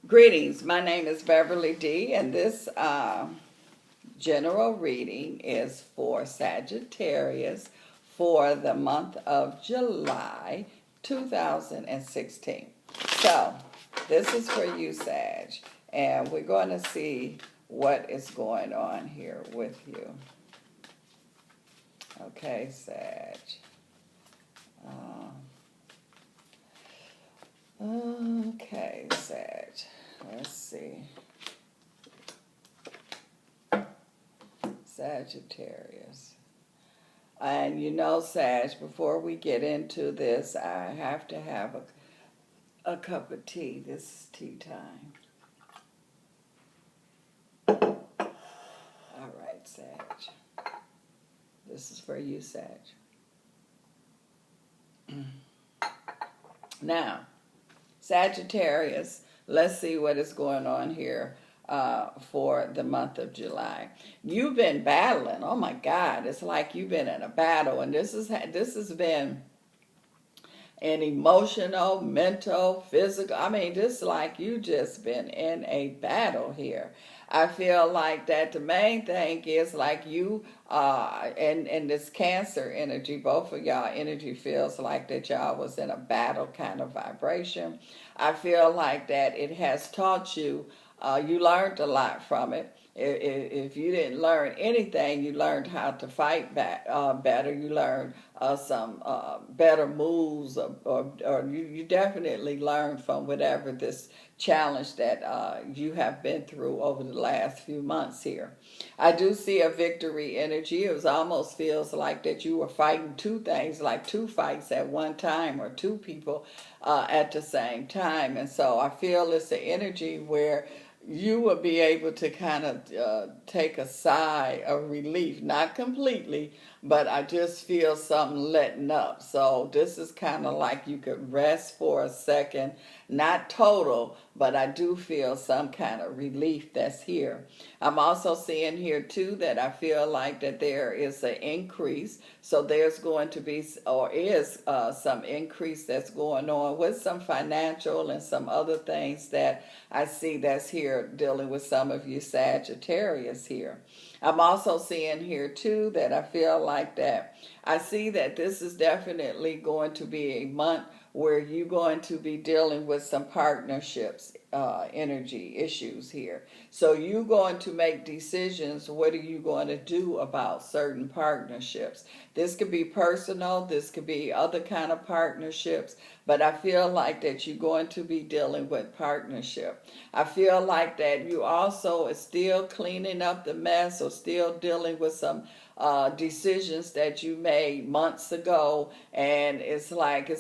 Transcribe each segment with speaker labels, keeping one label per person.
Speaker 1: Greetings, my name is Beverly D, and this general reading is for Sagittarius for the month of July 2016. So, this is for you, Sag, and we're going to see what is going on here with you. Okay, Sag. Okay, Sag. Let's see. Sagittarius. And you know, Sag, before we get into this, I have to have a cup of tea. This is tea time. All right, Sag. This is for you, Sag. Now, Sagittarius, let's see what is going on here for the month of July. You've been battling. Oh my God, it's like you've been in a battle, and this has been an emotional, mental, physical. I mean, this like you just been in a battle here. I feel like that the main thing is like you and this Cancer energy, both of y'all energy feels like that y'all was in a battle kind of vibration. I feel like that it has taught you, you learned a lot from it. If you didn't learn anything, you learned how to fight back better. You learned some better moves, or you definitely learned from whatever this challenge that you have been through over the last few months here. I do see a victory energy. It almost feels like that you were fighting two things, like two fights at one time, or two people at the same time. And so I feel it's an energy where you will be able to kind of take a sigh of relief. Not completely, but I just feel something letting up. So this is kind of like you could rest for a second. Not total, but I do feel some kind of relief that's here. I'm also seeing here too that I feel like that there is an increase. So there's going to be, or is some increase that's going on with some financial and some other things that I see that's here dealing with some of you Sagittarius here. I'm also seeing here too that I feel like that I see that this is definitely going to be a month where you're going to be dealing with some partnerships, energy issues here. So you're going to make decisions. What are you going to do about certain partnerships? This could be personal. This could be other kind of partnerships. But I feel like that you're going to be dealing with partnership. I feel like that you also are still cleaning up the mess, or still dealing with some decisions that you made months ago, and it's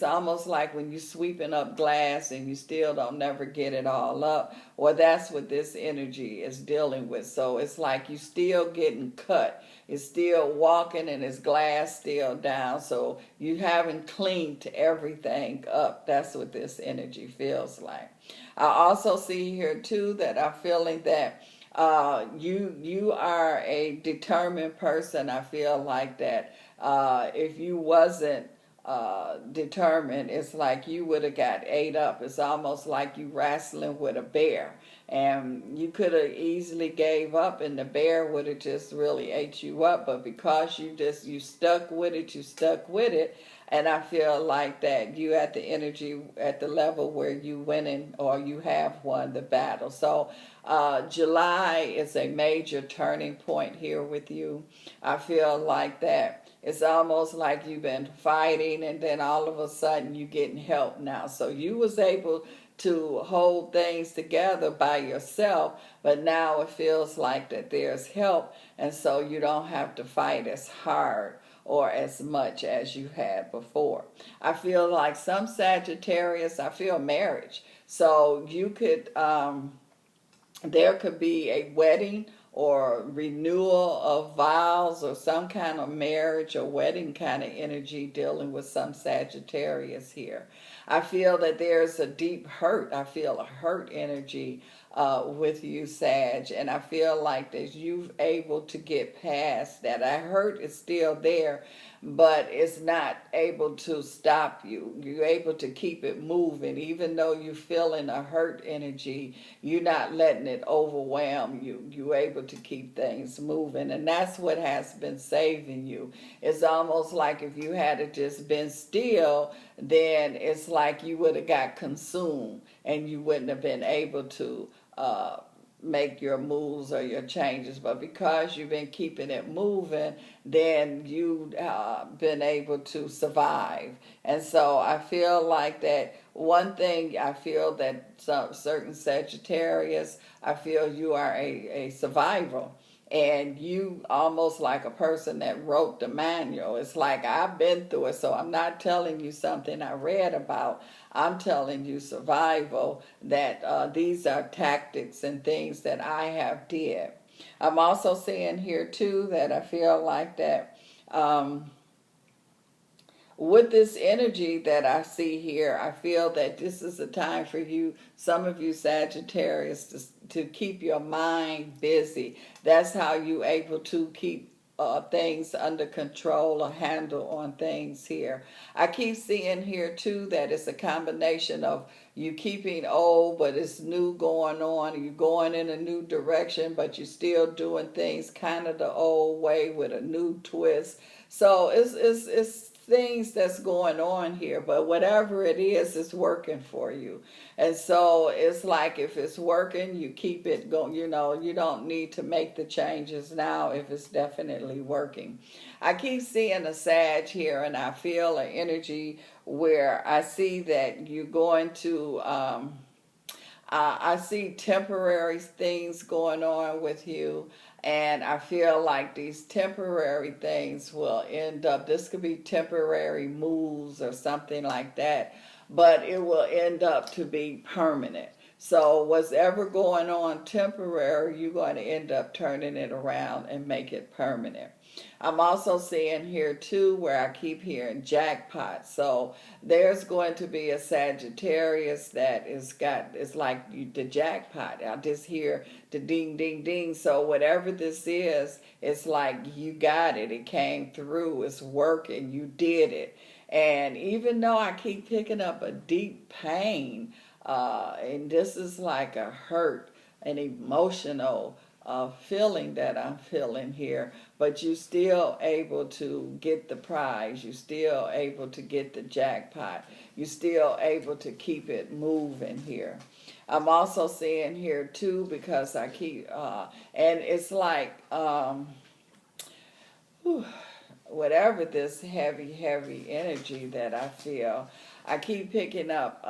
Speaker 1: almost like when you're sweeping up glass and you still don't never get it all up. Well, that's what this energy is dealing with. So it's like you still getting cut. It's still walking and it's glass still down. So you haven't cleaned everything up. That's what this energy feels like. I also see here too that I'm feeling that you are a determined person. I feel like that if you wasn't determined, it's like you would have got ate up. It's almost like you wrestling with a bear, and you could have easily gave up and the bear would have just really ate you up. But because you stuck with it, and I feel like that you at the energy, at the level where you winning, or you have won the battle. So July is a major turning point here with you. I feel like that it's almost like you've been fighting, and then all of a sudden you getting help now. So you was able to hold things together by yourself, but now it feels like that there's help, and so you don't have to fight as hard or as much as you had before. I feel like some Sagittarius, I feel marriage. So you could, there could be a wedding or renewal of vows, or some kind of marriage or wedding kind of energy dealing with some Sagittarius here. I feel that there's a deep hurt. I feel a hurt energy with you, Sag, and I feel like that you've able to get past that. I hurt is still there, but it's not able to stop you. You're able to keep it moving, even though you're feeling a hurt energy. You're not letting it overwhelm you. You're able to keep things moving, and that's what has been saving you. It's almost like if you had just been still, then it's like you would have got consumed and you wouldn't have been able to make your moves or your changes. But because you've been keeping it moving, then you've been able to survive. And so I feel like that one thing, I feel that some certain Sagittarius, I feel you are a survivor. And you almost like a person that wrote the manual. It's like I've been through it, so I'm not telling you something I read about. I'm telling you survival, that these are tactics and things that I have did. I'm also seeing here too that I feel like that with this energy that I see here, I feel that this is a time for you, some of you Sagittarius, to keep your mind busy. That's how you able to keep things under control or handle on things here. I keep seeing here too that it's a combination of you keeping old, but it's new going on. You're going in a new direction, but you're still doing things kind of the old way with a new twist. So it's things that's going on here, but whatever it is, it's working for you. And so it's like if it's working, you keep it going. You know, you don't need to make the changes now if it's definitely working. I keep seeing a Sag here, and I feel an energy where I see that you're going to I see temporary things going on with you, and I feel like these temporary things will end up, this could be temporary moves or something like that, but it will end up to be permanent. So what's ever going on temporary, you're going to end up turning it around and make it permanent. I'm also seeing here too where I keep hearing jackpot. So there's going to be a Sagittarius that is got, it's like the jackpot. I just hear the ding, ding, ding. So whatever this is, it's like you got it. It came through. It's working. You did it. And even though I keep picking up a deep pain, and this is like a hurt, an emotional feeling that I'm feeling here, but you still able to get the prize. You still able to get the jackpot. You still able to keep it moving here. I'm also seeing here too, because I keep, and it's like, whatever this heavy, heavy energy that I feel, I keep picking up,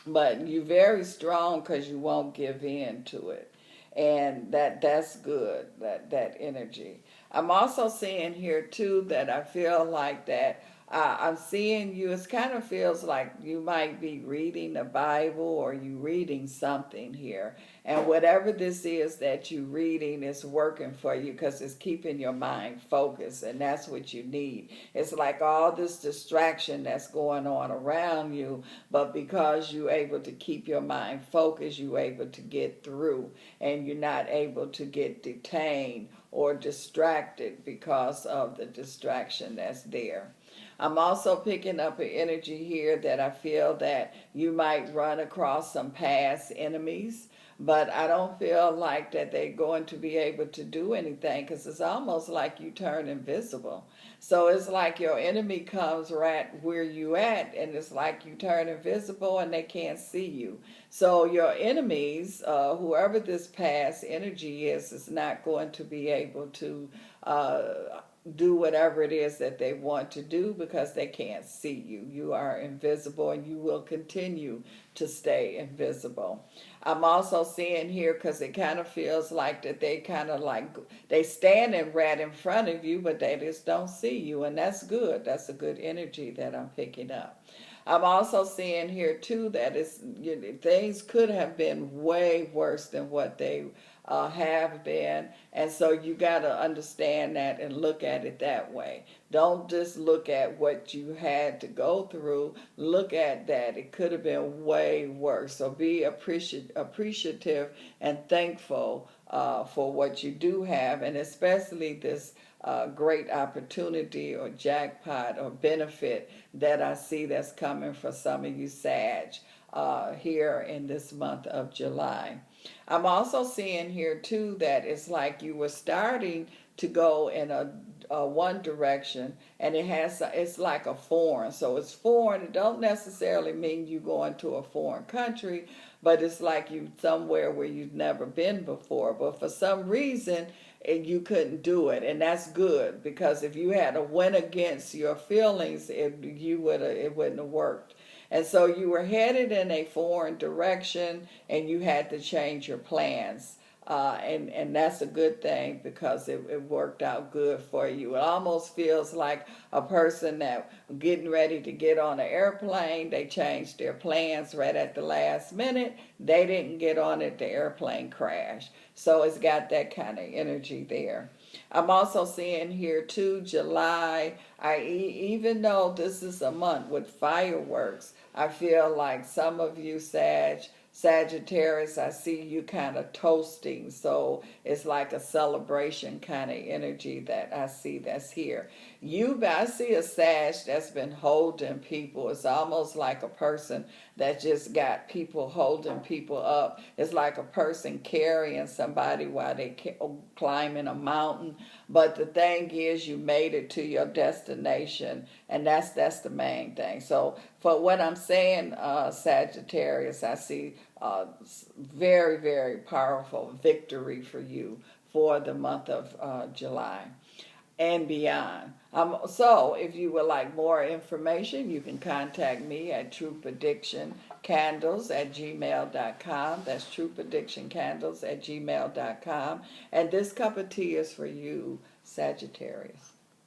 Speaker 1: but you're very strong because you won't give in to it. And that's good, that energy. I'm also seeing here too that I feel like that I'm seeing you, it kind of feels like you might be reading the Bible or you reading something here. And whatever this is that you're reading is working for you because it's keeping your mind focused, and that's what you need. It's like all this distraction that's going on around you, but because you're able to keep your mind focused, you're able to get through, and you're not able to get detained or distracted because of the distraction that's there. I'm also picking up an energy here that I feel that you might run across some past enemies, but I don't feel like that they're going to be able to do anything because it's almost like you turn invisible. So it's like your enemy comes right where you at, and it's like you turn invisible and they can't see you. So your enemies, whoever this past energy is not going to be able to do whatever it is that they want to do because they can't see you. You are invisible, and you will continue to stay invisible. I'm also seeing here, because it kind of feels like that they kind of like, they standing right in front of you, but they just don't see you, and that's good. That's a good energy that I'm picking up. I'm also seeing here too that things could have been way worse than what they have been. And so you got to understand that and look at it that way. Don't just look at what you had to go through. Look at that. It could have been way worse. So be appreciative and thankful for what you do have, and especially this great opportunity or jackpot or benefit that I see that's coming for some of you Sag here in this month of July. I'm also seeing here too that it's like you were starting to go in a one direction, and it's like a foreign. So it's foreign. It don't necessarily mean you going to a foreign country, but it's like you somewhere where you've never been before. But for some reason, you couldn't do it, and that's good, because if you had to win against your feelings, it wouldn't have worked. And so you were headed in a foreign direction, and you had to change your plans. And that's a good thing, because it worked out good for you. It almost feels like a person that getting ready to get on an airplane, they changed their plans right at the last minute. They didn't get on it, the airplane crashed. So it's got that kind of energy there. I'm also seeing here too, July, even though this is a month with fireworks, I feel like some of you Sagittarius, I see you kind of toasting, so it's like a celebration kind of energy that I see that's here. I see a Sag that's been holding people. It's almost like a person that just got people holding people up. It's like a person carrying somebody while they climbing a mountain. But the thing is, you made it to your destination, and that's the main thing. So for what I'm saying, Sagittarius, I see very, very powerful victory for you for the month of July and beyond. So if you would like more information, you can contact me at truepredictioncandles@gmail.com. That's truepredictioncandles@gmail.com. And this cup of tea is for you, Sagittarius.